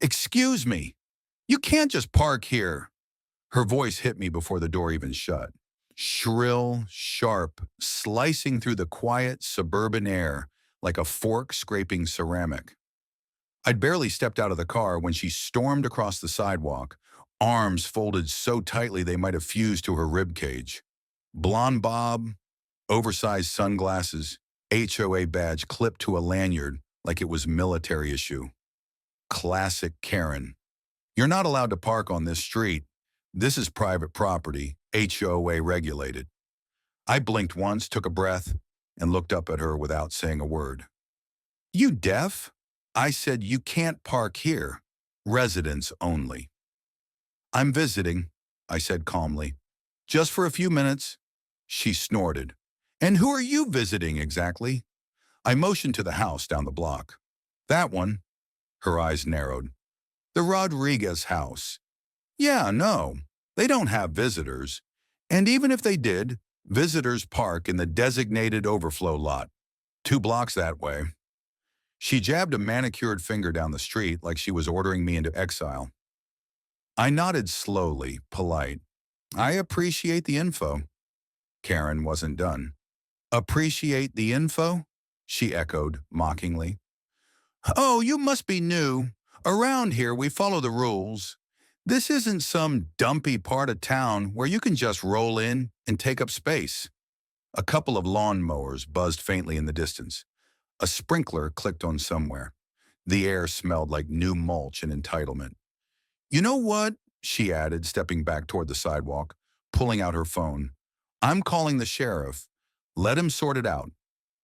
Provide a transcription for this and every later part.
Excuse me, you can't just park here. Her voice hit me before the door even shut. Shrill, sharp, slicing through the quiet suburban air like a fork scraping ceramic. I'd barely stepped out of the car when she stormed across the sidewalk, arms folded so tightly they might have fused to her rib cage. Blonde bob, oversized sunglasses, HOA badge clipped to a lanyard like it was military issue. Classic Karen. You're not allowed to park on this street. This is private property, HOA regulated. I blinked once, took a breath, and looked up at her without saying a word. You deaf? I said you can't park here. Residents only. I'm visiting, I said calmly. Just for a few minutes. She snorted. And who are you visiting exactly? I motioned to the house down the block. That one. Her eyes narrowed. The Rodriguez house. Yeah, no, they don't have visitors. And even if they did, visitors park in the designated overflow lot, 2 blocks that way. She jabbed a manicured finger down the street like she was ordering me into exile. I nodded slowly, polite. I appreciate the info. Karen wasn't done. Appreciate the info? She echoed mockingly. Oh, you must be new. Around here, we follow the rules. This isn't some dumpy part of town where you can just roll in and take up space. A couple of lawn mowers buzzed faintly in the distance. A sprinkler clicked on somewhere. The air smelled like new mulch and entitlement. You know what? She added, stepping back toward the sidewalk, pulling out her phone. I'm calling the sheriff. Let him sort it out.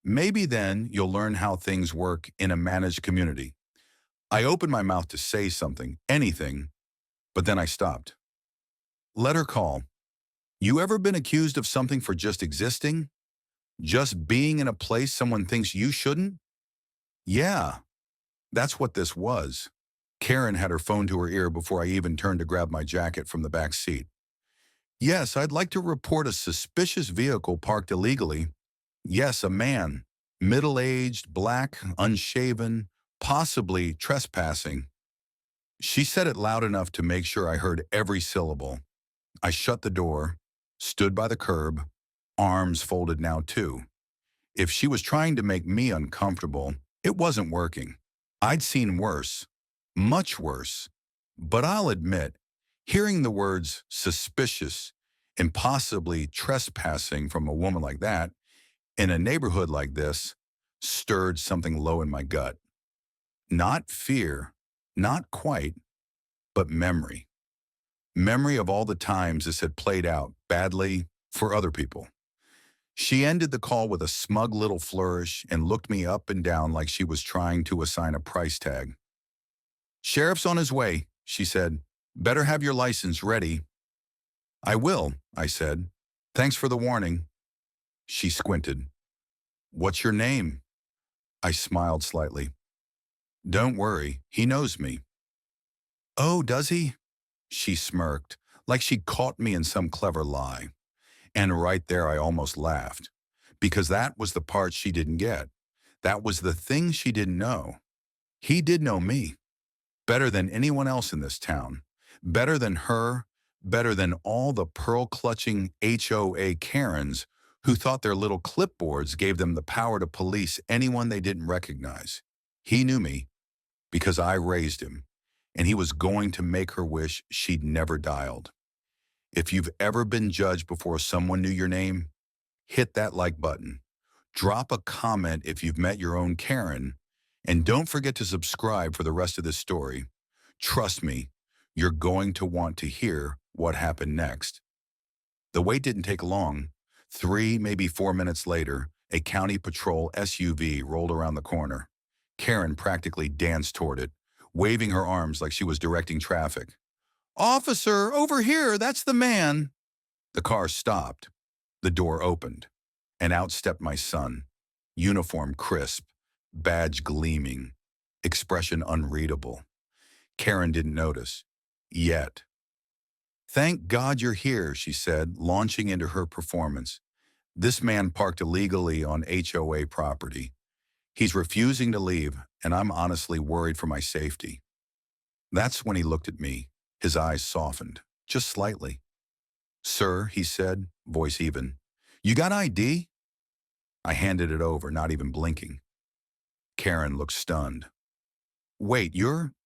Maybe then you'll learn how things work in a managed community. I opened my mouth to say something, anything, but then I stopped. Let her call. You ever been accused of something for just existing? Just being in a place someone thinks you shouldn't? Yeah, that's what this was. Karen had her phone to her ear before I even turned to grab my jacket from the back seat. Yes, I'd like to report a suspicious vehicle parked illegally. Yes, a man, middle-aged, black, unshaven, possibly trespassing. She said it loud enough to make sure I heard every syllable. I shut the door, stood by the curb, arms folded now too. If she was trying to make me uncomfortable, it wasn't working. I'd seen worse, much worse. But I'll admit, hearing the words suspicious and possibly trespassing from a woman like that in a neighborhood like this stirred something low in my gut. Not fear, not quite, but memory. Memory of all the times this had played out badly for other people. She ended the call with a smug little flourish and looked me up and down like she was trying to assign a price tag. Sheriff's on his way, she said. Better have your license ready. I will, I said. Thanks for the warning. She squinted. What's your name? I smiled slightly. Don't worry, he knows me. Oh, does he? She smirked, like she'd caught me in some clever lie. And right there I almost laughed, because that was the part she didn't get. That was the thing she didn't know. He did know me, better than anyone else in this town, better than her, better than all the pearl-clutching HOA-Karens who thought their little clipboards gave them the power to police anyone they didn't recognize. He knew me because I raised him, and he was going to make her wish she'd never dialed. If you've ever been judged before someone knew your name, hit that like button. Drop a comment if you've met your own Karen, and don't forget to subscribe for the rest of this story. Trust me, you're going to want to hear what happened next. The wait didn't take long. 3, maybe 4 minutes later, a county patrol SUV rolled around the corner. Karen practically danced toward it, waving her arms like she was directing traffic. Officer, over here, that's the man. The car stopped. The door opened, and out stepped my son, uniform crisp, badge gleaming, expression unreadable. Karen didn't notice. Yet. Thank God you're here, she said, launching into her performance. This man parked illegally on HOA property. He's refusing to leave, and I'm honestly worried for my safety. That's when he looked at me. His eyes softened, just slightly. "Sir," he said, voice even, "you got ID?" I handed it over, not even blinking. Karen looked stunned. "Wait,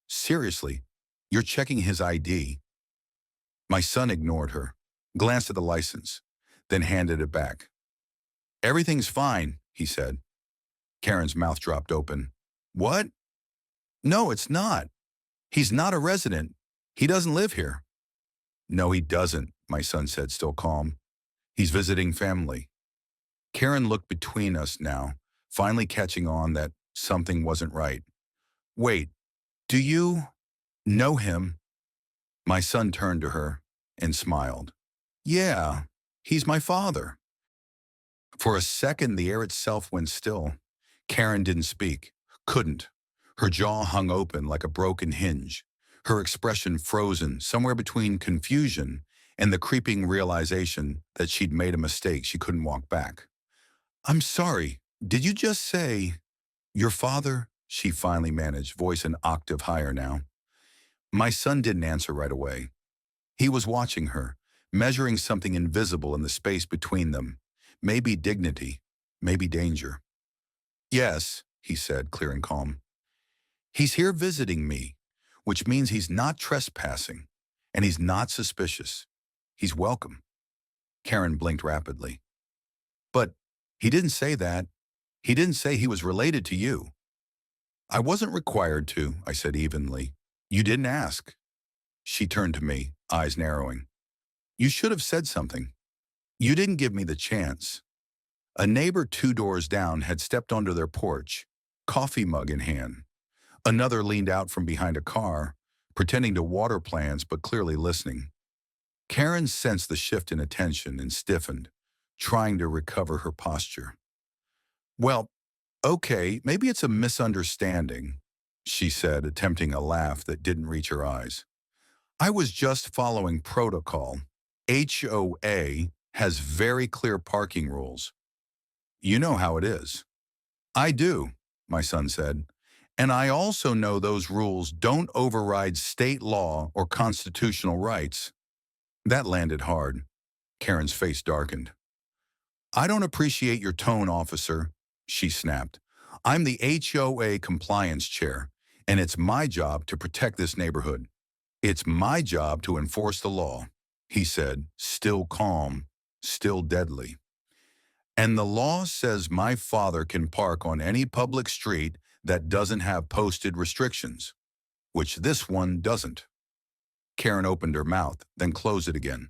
seriously, you're checking his ID?" My son ignored her, glanced at the license, then handed it back. "Everything's fine," he said. Karen's mouth dropped open. "What? No, it's not. He's not a resident. He doesn't live here." "No, he doesn't," my son said, still calm. "He's visiting family." Karen looked between us now, finally catching on that something wasn't right. "Wait, do you know him?" My son turned to her and smiled. "Yeah, he's my father." For a second, the air itself went still. Karen didn't speak, couldn't. Her jaw hung open like a broken hinge, her expression frozen somewhere between confusion and the creeping realization that she'd made a mistake she couldn't walk back. "I'm sorry, did you just say your father?" she finally managed, voice an octave higher now. My son didn't answer right away. He was watching her, measuring something invisible in the space between them. Maybe dignity, maybe danger. "Yes," he said, clear and calm. "He's here visiting me, which means he's not trespassing, and he's not suspicious. He's welcome." Karen blinked rapidly. "But he didn't say that. He didn't say he was related to you." "I wasn't required to," I said evenly. "You didn't ask." She turned to me, eyes narrowing. "You should have said something. You didn't give me the chance." A neighbor 2 doors down had stepped onto their porch, coffee mug in hand. Another leaned out from behind a car, pretending to water plants but clearly listening. Karen sensed the shift in attention and stiffened, trying to recover her posture. "Well, okay, maybe it's a misunderstanding," she said, attempting a laugh that didn't reach her eyes. "I was just following protocol. HOA has very clear parking rules. You know how it is." "I do," my son said. "And I also know those rules don't override state law or constitutional rights." That landed hard. Karen's face darkened. "I don't appreciate your tone, officer," she snapped. "I'm the HOA compliance chair, and it's my job to protect this neighborhood. It's my job to enforce the law," he said, still calm, still deadly. "And the law says my father can park on any public street that doesn't have posted restrictions, which this one doesn't." Karen opened her mouth, then closed it again.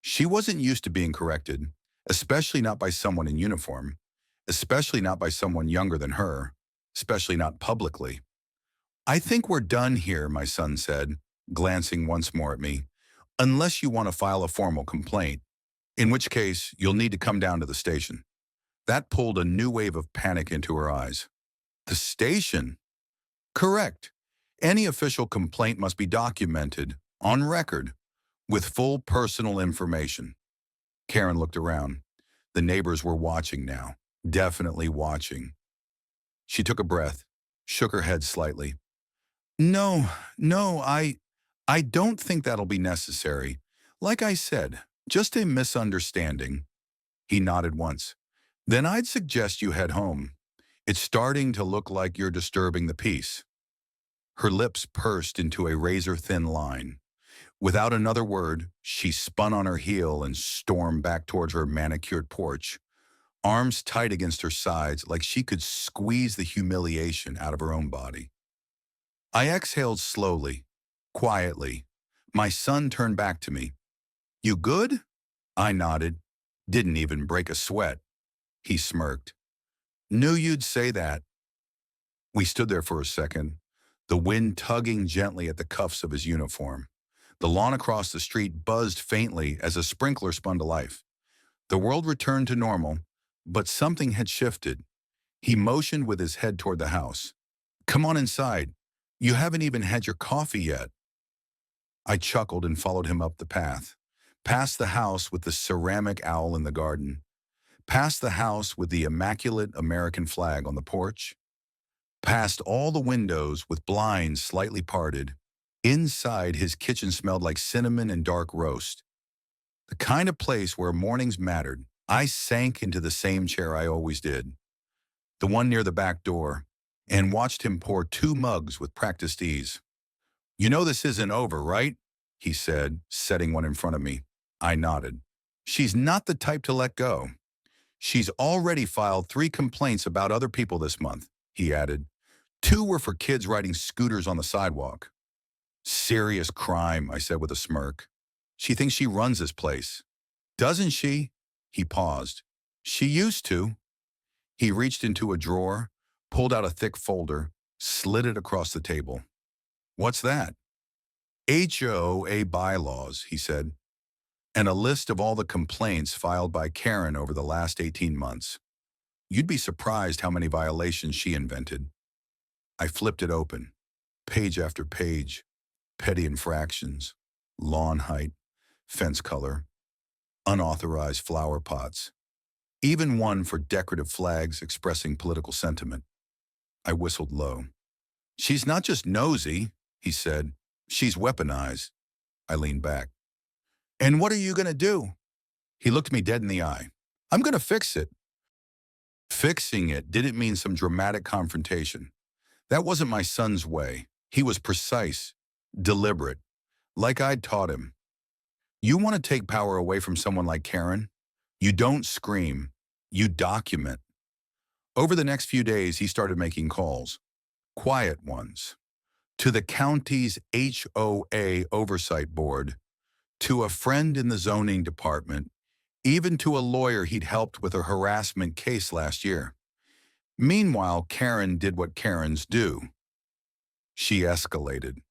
She wasn't used to being corrected, especially not by someone in uniform, especially not by someone younger than her, especially not publicly. "I think we're done here," my son said, glancing once more at me, "unless you want to file a formal complaint, in which case you'll need to come down to the station." That pulled a new wave of panic into her eyes. "The station?" "Correct. Any official complaint must be documented, on record, with full personal information." Karen looked around. The neighbors were watching now, definitely watching. She took a breath, shook her head slightly. "No, no, I don't think that'll be necessary. Like I said, just a misunderstanding." He nodded once. "Then I'd suggest you head home. It's starting to look like you're disturbing the peace." Her lips pursed into a razor-thin line. Without another word, she spun on her heel and stormed back towards her manicured porch, arms tight against her sides like she could squeeze the humiliation out of her own body. I exhaled slowly, quietly. My son turned back to me. "You good?" I nodded. Didn't even break a sweat. He smirked. "Knew you'd say that." We stood there for a second, the wind tugging gently at the cuffs of his uniform. The lawn across the street buzzed faintly as a sprinkler spun to life. The world returned to normal, but something had shifted. He motioned with his head toward the house. "Come on inside. You haven't even had your coffee yet." I chuckled and followed him up the path, past the house with the ceramic owl in the garden, past the house with the immaculate American flag on the porch, past all the windows with blinds slightly parted, Inside, his kitchen smelled like cinnamon and dark roast. The kind of place where mornings mattered. I sank into the same chair I always did, the one near the back door, and watched him pour 2 mugs with practiced ease. "You know this isn't over, right?" he said, setting one in front of me. I nodded. "She's not the type to let go. She's already filed 3 complaints about other people this month," he added. 2 were for kids riding scooters on the sidewalk. "Serious crime," I said with a smirk. "She thinks she runs this place." "Doesn't she?" He paused. "She used to." He reached into a drawer, pulled out a thick folder, slid it across the table. "What's that?" "HOA bylaws," he said, "and a list of all the complaints filed by Karen over the last 18 months. You'd be surprised how many violations she invented." I flipped it open, page after page. Petty infractions, lawn height, fence color, unauthorized flower pots, even one for decorative flags expressing political sentiment. I whistled low. "She's not just nosy," he said. "She's weaponized." I leaned back. "And what are you going to do?" He looked me dead in the eye. "I'm going to fix it." Fixing it didn't mean some dramatic confrontation. That wasn't my son's way. He was precise, deliberate, like I'd taught him. You want to take power away from someone like Karen? You don't scream. You document. Over the next few days, he started making calls, quiet ones, to the county's HOA oversight board, to a friend in the zoning department, even to a lawyer he'd helped with a harassment case last year. Meanwhile, Karen did what Karens do. She escalated.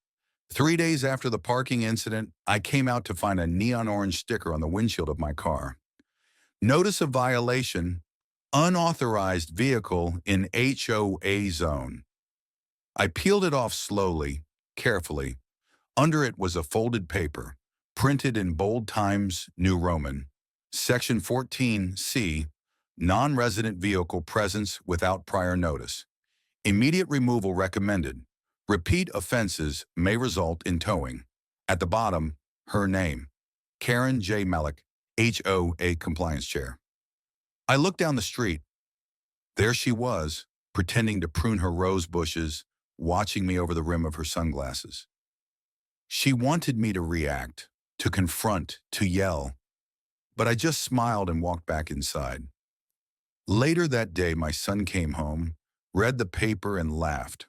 3 days after the parking incident, I came out to find a neon orange sticker on the windshield of my car. "Notice of violation, unauthorized vehicle in HOA zone." I peeled it off slowly, carefully. Under it was a folded paper, printed in bold Times New Roman. Section 14C, non-resident vehicle presence without prior notice. Immediate removal recommended. Repeat offenses may result in towing. At the bottom, her name, Karen J. Malik, HOA Compliance Chair. I looked down the street. There she was, pretending to prune her rose bushes, watching me over the rim of her sunglasses. She wanted me to react, to confront, to yell, but I just smiled and walked back inside. Later that day, my son came home, read the paper, and laughed.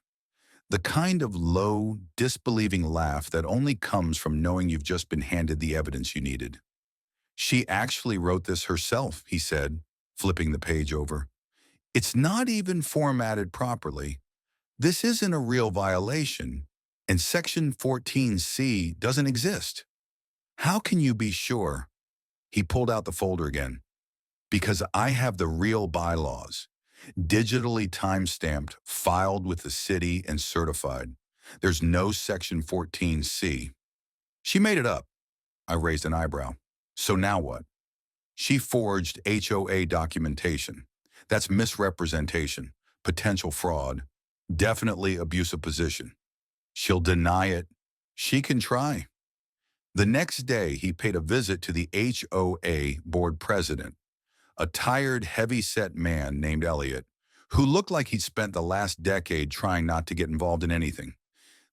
The kind of low, disbelieving laugh that only comes from knowing you've just been handed the evidence you needed. "She actually wrote this herself," he said, flipping the page over. "It's not even formatted properly. This isn't a real violation, and Section 14C doesn't exist. How can you be sure?" He pulled out the folder again. "Because I have the real bylaws. Digitally time-stamped, filed with the city, and certified. There's no Section 14C. She made it up." I raised an eyebrow. "So now what?" "She forged HOA documentation. That's misrepresentation, potential fraud, definitely abuse of position. She'll deny it. She can try." The next day, he paid a visit to the HOA board president, a tired, heavy-set man named Elliot, who looked like he'd spent the last decade trying not to get involved in anything.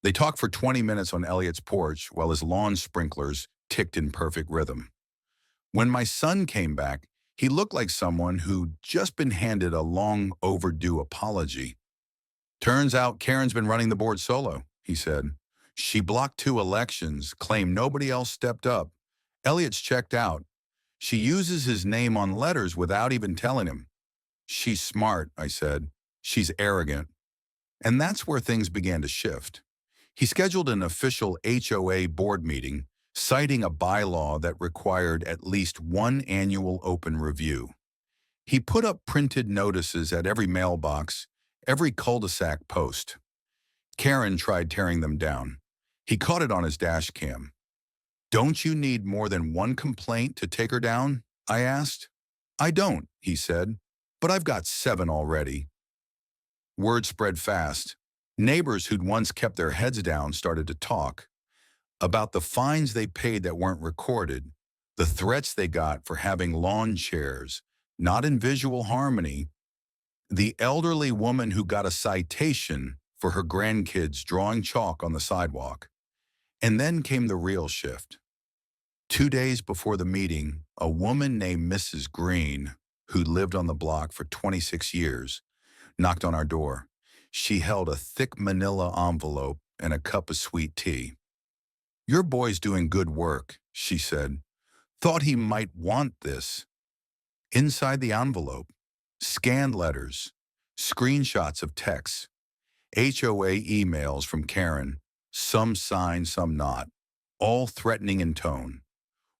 They talked for 20 minutes on Elliot's porch while his lawn sprinklers ticked in perfect rhythm. When my son came back, he looked like someone who'd just been handed a long overdue apology. "Turns out Karen's been running the board solo," he said. "She blocked 2 elections, claimed nobody else stepped up. Elliot's checked out. She uses his name on letters without even telling him." "She's smart," I said. "She's arrogant." And that's where things began to shift. He scheduled an official HOA board meeting, citing a bylaw that required at least 1 annual open review. He put up printed notices at every mailbox, every cul-de-sac post. Karen tried tearing them down. He caught it on his dash cam. "Don't you need more than 1 complaint to take her down?" I asked. "I don't," he said, "but I've got 7 already." Word spread fast. Neighbors who'd once kept their heads down started to talk. about the fines they paid that weren't recorded, the threats they got for having lawn chairs, not in visual harmony, the elderly woman who got a citation for her grandkids drawing chalk on the sidewalk. And then came the real shift. 2 days before the meeting, a woman named Mrs. Green, who lived on the block for 26 years, knocked on our door. She held a thick manila envelope and a cup of sweet tea. "Your boy's doing good work," she said. "Thought he might want this." Inside the envelope, scanned letters, screenshots of texts, HOA emails from Karen, some signed, some not, all threatening in tone.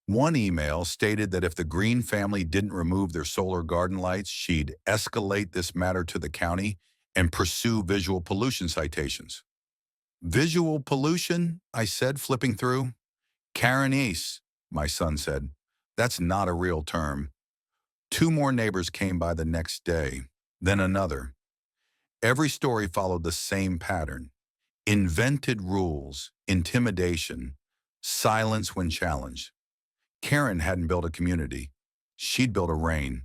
One email stated that if the Green family didn't remove their solar garden lights, she'd escalate this matter to the county and pursue visual pollution citations. "Visual pollution?" I said, flipping through. "Karenese," my son said. "That's not a real term." 2 more neighbors came by the next day, then another. Every story followed the same pattern. Invented rules, intimidation, silence when challenged. Karen hadn't built a community. She'd built a reign.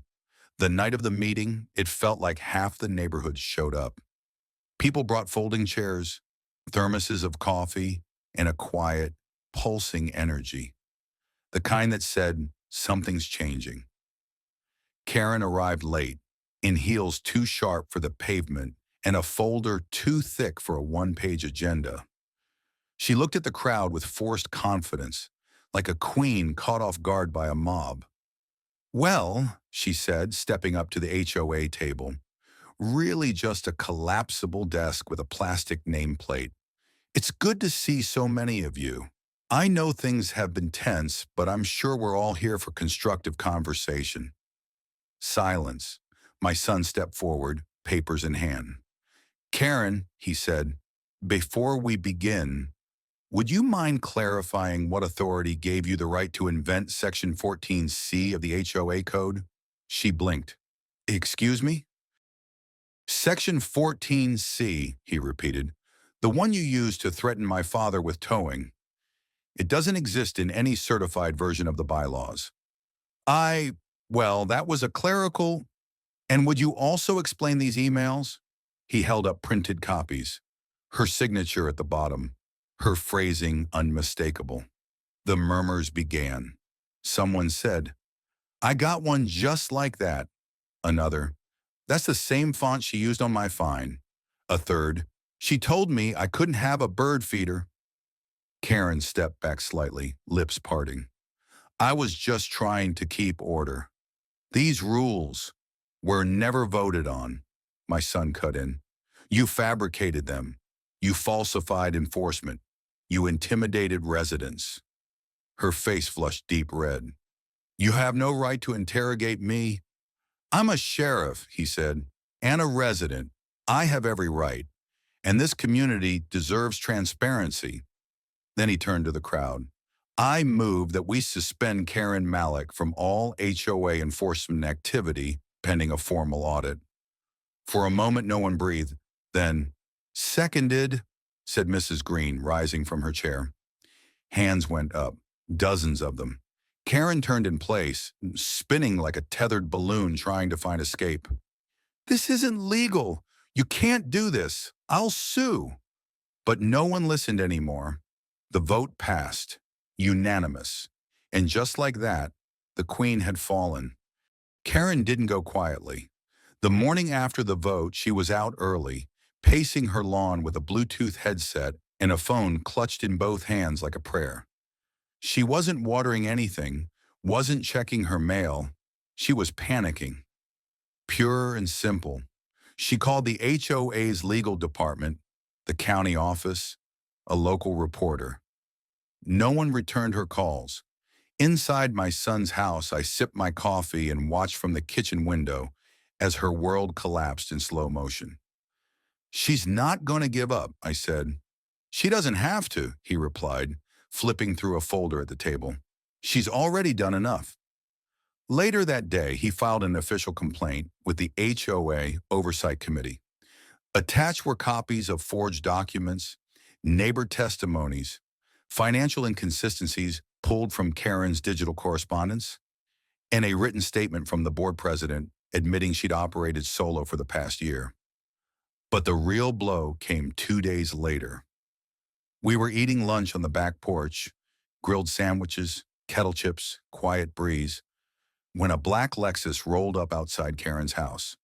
The night of the meeting, it felt like half the neighborhood showed up. People brought folding chairs, thermoses of coffee, and a quiet, pulsing energy. The kind that said, something's changing. Karen arrived late, in heels too sharp for the pavement and a folder too thick for a one-page agenda. She looked at the crowd with forced confidence, like a queen caught off guard by a mob. "Well," she said, stepping up to the HOA table, "really just a collapsible desk with a plastic nameplate. It's good to see so many of you. I know things have been tense, but I'm sure we're all here for constructive conversation." Silence. My son stepped forward, papers in hand. "Karen," he said, "before we begin, would you mind clarifying what authority gave you the right to invent Section 14C of the HOA Code?" She blinked. "Excuse me?" "Section 14C, he repeated. "The one you used to threaten my father with towing. It doesn't exist in any certified version of the bylaws." Well, that was a clerical. "And would you also explain these emails?" He held up printed copies. Her signature at the bottom, her phrasing unmistakable. The murmurs began. Someone said, "I got one just like that." Another, "That's the same font she used on my fine." A third, "She told me I couldn't have a bird feeder." Karen stepped back slightly, lips parting. "I was just trying to keep order. These rules were never voted on," my son cut in. "You fabricated them. You falsified enforcement. You intimidated residents." Her face flushed deep red. "You have no right to interrogate me." "I'm a sheriff," he said, "and a resident. I have every right, and this community deserves transparency." Then he turned to the crowd. "I move that we suspend Karen Malik from all HOA enforcement activity pending a formal audit." For a moment, no one breathed. Then, "Seconded," said Mrs. Green, rising from her chair. Hands went up, dozens of them. Karen turned in place, spinning like a tethered balloon trying to find escape. "This isn't legal. You can't do this. I'll sue." But no one listened anymore. The vote passed, unanimous. And just like that, the queen had fallen. Karen didn't go quietly. The morning after the vote, she was out early, pacing her lawn with a Bluetooth headset and a phone clutched in both hands like a prayer. She wasn't watering anything, wasn't checking her mail. She was panicking. Pure and simple. She called the HOA's legal department, the county office, a local reporter. No one returned her calls. Inside my son's house, I sipped my coffee and watched from the kitchen window as her world collapsed in slow motion. "She's not going to give up," I said. "She doesn't have to," he replied, flipping through a folder at the table. "She's already done enough." Later that day, he filed an official complaint with the HOA Oversight Committee. Attached were copies of forged documents, neighbor testimonies, financial inconsistencies pulled from Karen's digital correspondence, and a written statement from the board president admitting she'd operated solo for the past year. But the real blow came 2 days later. We were eating lunch on the back porch, grilled sandwiches, kettle chips, quiet breeze, when a black Lexus rolled up outside Karen's house.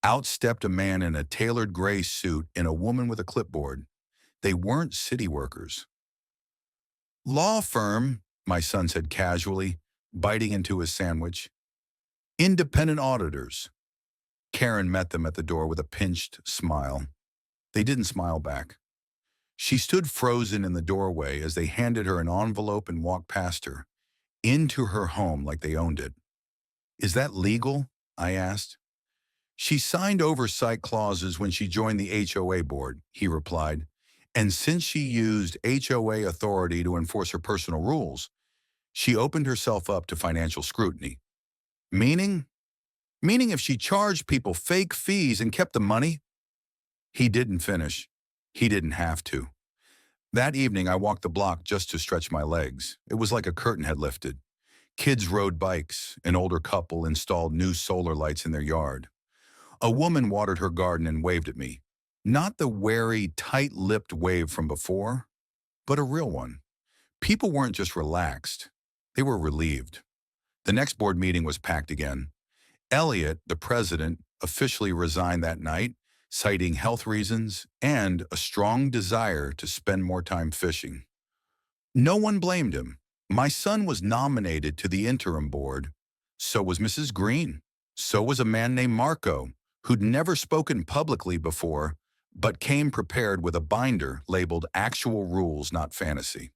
Out stepped a man in a tailored gray suit and a woman with a clipboard. They weren't city workers. "Law firm," my son said casually, biting into his sandwich. "Independent auditors." Karen met them at the door with a pinched smile. They didn't smile back. She stood frozen in the doorway as they handed her an envelope and walked past her, into her home like they owned it. "Is that legal?" I asked. "She signed oversight clauses when she joined the HOA board," he replied. "And since she used HOA authority to enforce her personal rules, she opened herself up to financial scrutiny." "Meaning?" "Meaning if she charged people fake fees and kept the money." He didn't finish. He didn't have to. That evening, I walked the block just to stretch my legs. It was like a curtain had lifted. Kids rode bikes. An older couple installed new solar lights in their yard. A woman watered her garden and waved at me. Not the wary, tight-lipped wave from before, but a real one. People weren't just relaxed. They were relieved. The next board meeting was packed again. Elliot, the president, officially resigned that night, citing health reasons and a strong desire to spend more time fishing. No one blamed him. My son was nominated to the interim board. So was Mrs. Green. So was a man named Marco, who'd never spoken publicly before, but came prepared with a binder labeled "Actual Rules, Not Fantasy."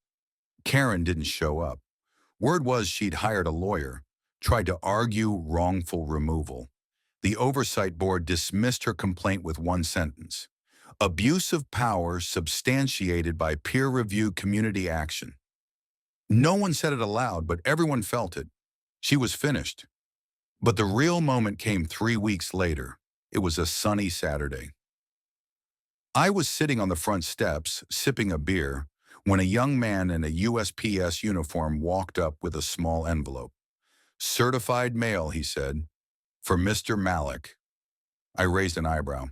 Karen didn't show up. Word was she'd hired a lawyer, tried to argue wrongful removal. The oversight board dismissed her complaint with one sentence: "Abuse of power substantiated by peer-reviewed community action." No one said it aloud, but everyone felt it. She was finished. But the real moment came 3 weeks later. It was a sunny Saturday. I was sitting on the front steps, sipping a beer, when a young man in a USPS uniform walked up with a small envelope. "Certified mail," he said, "for Mr. Malik." I raised an eyebrow.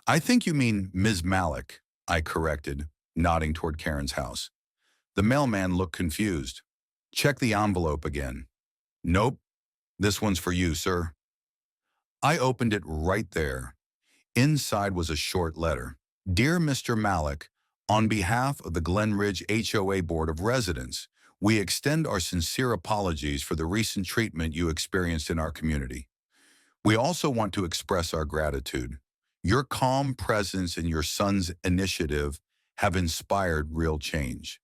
"I think you mean Ms. Malik," I corrected, nodding toward Karen's house. The mailman looked confused. "Check the envelope again." "Nope, this one's for you, sir." I opened it right there. Inside was a short letter. "Dear Mr. Malik, on behalf of the Glen Ridge HOA Board of Residents, we extend our sincere apologies for the recent treatment you experienced in our community. We also want to express our gratitude. Your calm presence and your son's initiative have inspired real change.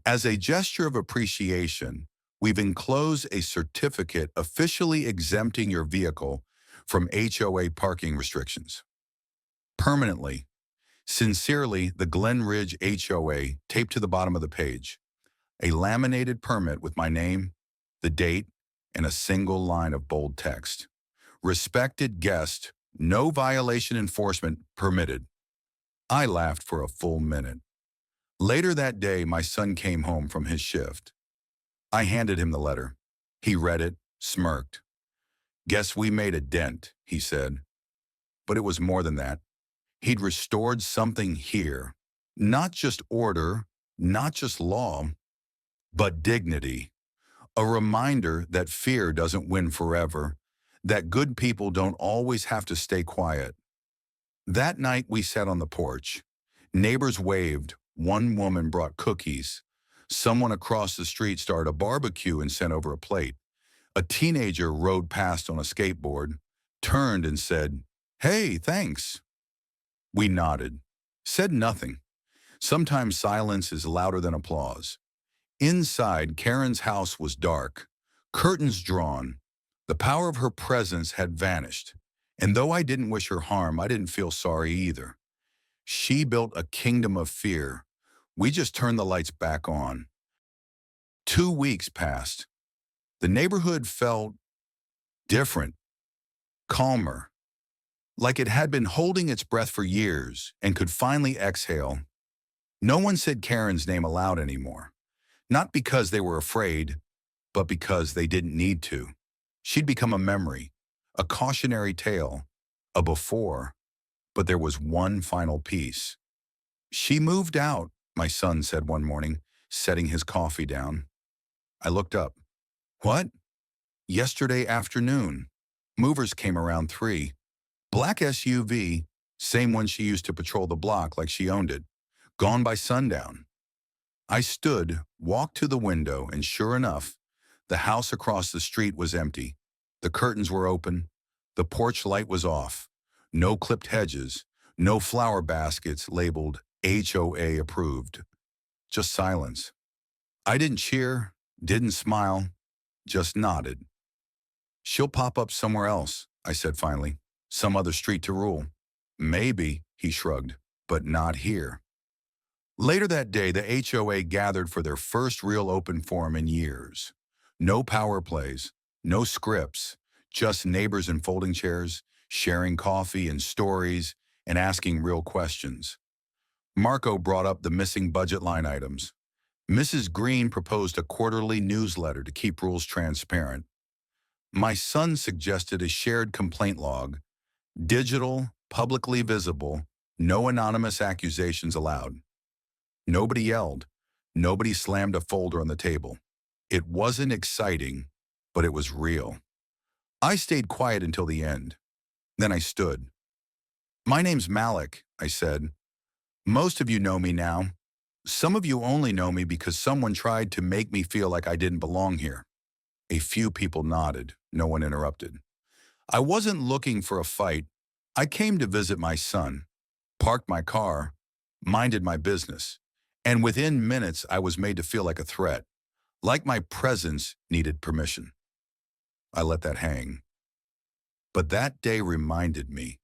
As a gesture of appreciation, we've enclosed a certificate officially exempting your vehicle from HOA parking restrictions. Permanently. Sincerely, the Glen Ridge HOA," taped to the bottom of the page. A laminated permit with my name, the date, and a single line of bold text. "Respected guest, no violation enforcement permitted." I laughed for a full minute. Later that day, my son came home from his shift. I handed him the letter. He read it, smirked. "Guess we made a dent," he said. But it was more than that. He'd restored something here. Not just order, not just law, but dignity. A reminder that fear doesn't win forever, that good people don't always have to stay quiet. That night we sat on the porch. Neighbors waved. One woman brought cookies. Someone across the street started a barbecue and sent over a plate. A teenager rode past on a skateboard, turned and said, "Hey, thanks." We nodded, said nothing. Sometimes silence is louder than applause. Inside, Karen's house was dark, curtains drawn. The power of her presence had vanished. And though I didn't wish her harm, I didn't feel sorry either. She built a kingdom of fear. We just turned the lights back on. 2 weeks passed. The neighborhood felt different, calmer, like it had been holding its breath for years and could finally exhale. No one said Karen's name aloud anymore. Not because they were afraid, but because they didn't need to. She'd become a memory, a cautionary tale, a before, but there was one final piece. She moved out, my son said one morning, setting his coffee down. I looked up. What? Yesterday afternoon. Movers came around 3. Black SUV, same one she used to patrol the block like she owned it. Gone by sundown. I stood, walked to the window, and sure enough, the house across the street was empty. The curtains were open. The porch light was off. No clipped hedges. No flower baskets labeled HOA approved. Just silence. I didn't cheer, didn't smile, just nodded. She'll pop up somewhere else, I said finally. Some other street to rule. Maybe, he shrugged, but not here. Later that day, the HOA gathered for their first real open forum in years. No power plays, no scripts, just neighbors in folding chairs, sharing coffee and stories, and asking real questions. Marco brought up the missing budget line items. Mrs. Green proposed a quarterly newsletter to keep rules transparent. My son suggested a shared complaint log, digital, publicly visible, no anonymous accusations allowed. Nobody yelled. Nobody slammed a folder on the table. It wasn't exciting, but it was real. I stayed quiet until the end. Then I stood. My name's Malik, I said. Most of you know me now. Some of you only know me because someone tried to make me feel like I didn't belong here. A few people nodded. No one interrupted. I wasn't looking for a fight. I came to visit my son, parked my car, minded my business, and within minutes I was made to feel like a threat, like my presence needed permission. I let that hang. But that day reminded me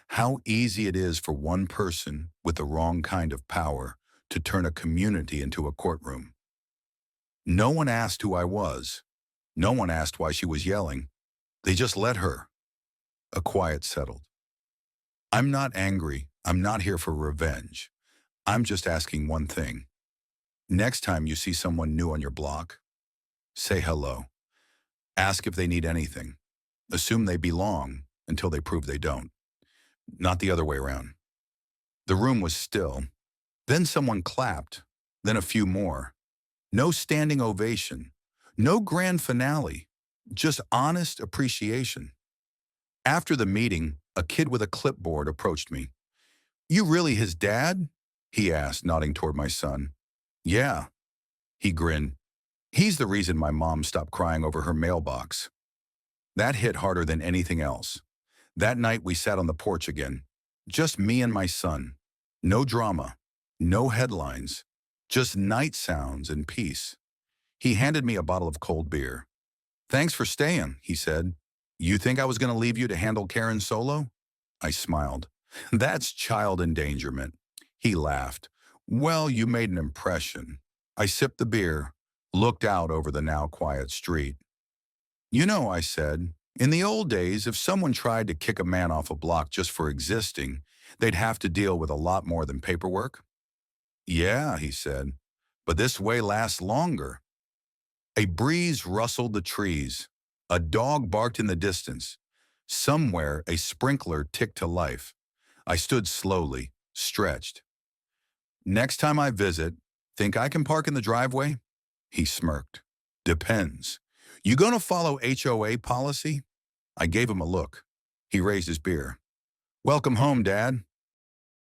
how easy it is for one person with the wrong kind of power to turn a community into a courtroom. No one asked who I was. No one asked why she was yelling. They just let her. A quiet settled. I'm not angry. I'm not here for revenge. I'm just asking one thing. Next time you see someone new on your block, say hello. Ask if they need anything. Assume they belong until they prove they don't. Not the other way around. The room was still. Then someone clapped. Then a few more. No standing ovation. No grand finale. Just honest appreciation. After the meeting, a kid with a clipboard approached me. You really his dad? He asked, nodding toward my son. Yeah. He grinned. He's the reason my mom stopped crying over her mailbox. That hit harder than anything else. That night we sat on the porch again. Just me and my son. No drama. No headlines. Just night sounds and peace. He handed me a bottle of cold beer. Thanks for staying, he said. You think I was going to leave you to handle Karen solo? I smiled. That's child endangerment. He laughed. Well, you made an impression. I sipped the beer, looked out over the now quiet street. You know, I said, in the old days, if someone tried to kick a man off a block just for existing, they'd have to deal with a lot more than paperwork. Yeah, he said, but this way lasts longer. A breeze rustled the trees. A dog barked in the distance. Somewhere, a sprinkler ticked to life. I stood slowly, stretched. Next time I visit, think I can park in the driveway? He smirked. Depends. You gonna follow HOA policy? I gave him a look. He raised his beer. Welcome home, Dad.